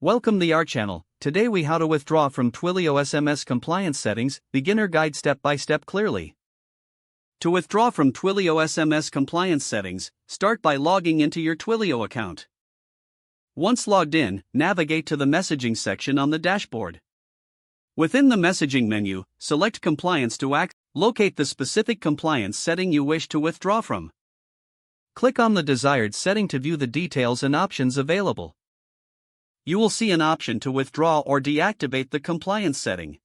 Welcome to our channel. Today we how to withdraw from Twilio SMS compliance settings, beginner guide step by step clearly. To withdraw from Twilio SMS compliance settings, start by logging into your Twilio account. Once logged in, navigate to the messaging section on the dashboard. Within the messaging menu, select compliance to locate the specific compliance setting you wish to withdraw from. Click on the desired setting to view the details and options available. You will see an option to withdraw or deactivate the compliance setting.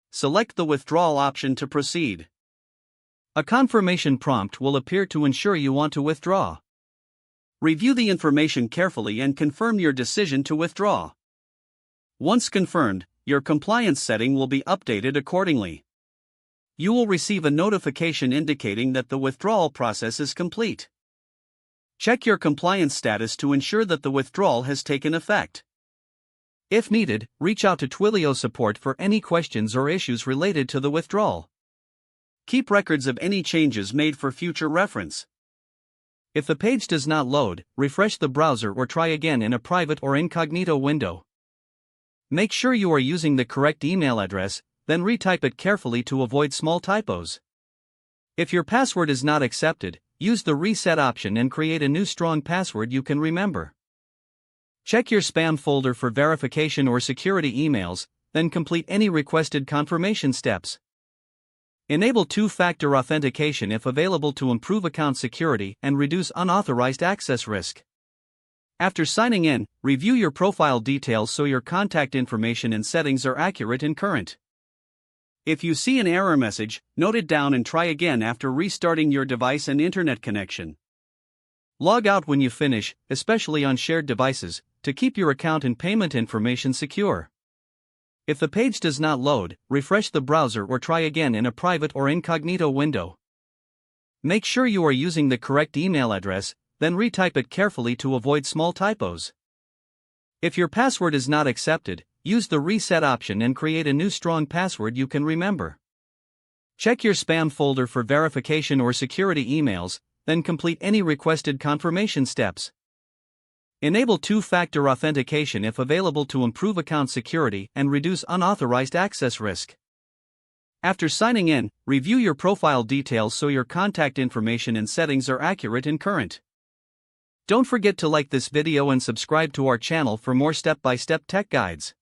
Select the withdrawal option to proceed. A confirmation prompt will appear to ensure you want to withdraw. Review the information carefully and confirm your decision to withdraw. Once confirmed, your compliance setting will be updated accordingly. You will receive a notification indicating that the withdrawal process is complete. Check your compliance status to ensure that the withdrawal has taken effect. If needed, reach out to Twilio support for any questions or issues related to the withdrawal. Keep records of any changes made for future reference. If the page does not load, refresh the browser or try again in a private or incognito window. Make sure you are using the correct email address, then retype it carefully to avoid small typos. If your password is not accepted, use the reset option and create a new strong password you can remember. Check your spam folder for verification or security emails, then complete any requested confirmation steps. Enable two-factor authentication if available to improve account security and reduce unauthorized access risk. After signing in, review your profile details so your contact information and settings are accurate and current. If you see an error message, note it down and try again after restarting your device and internet connection. Log out when you finish, especially on shared devices, to keep your account and payment information secure. If the page does not load, refresh the browser or try again in a private or incognito window. Make sure you are using the correct email address, then retype it carefully to avoid small typos. If your password is not accepted, use the reset option and create a new strong password you can remember. Check your spam folder for verification or security emails, then complete any requested confirmation steps. Enable two-factor authentication if available to improve account security and reduce unauthorized access risk. After signing in, review your profile details so your contact information and settings are accurate and current. Don't forget to like this video and subscribe to our channel for more step-by-step tech guides.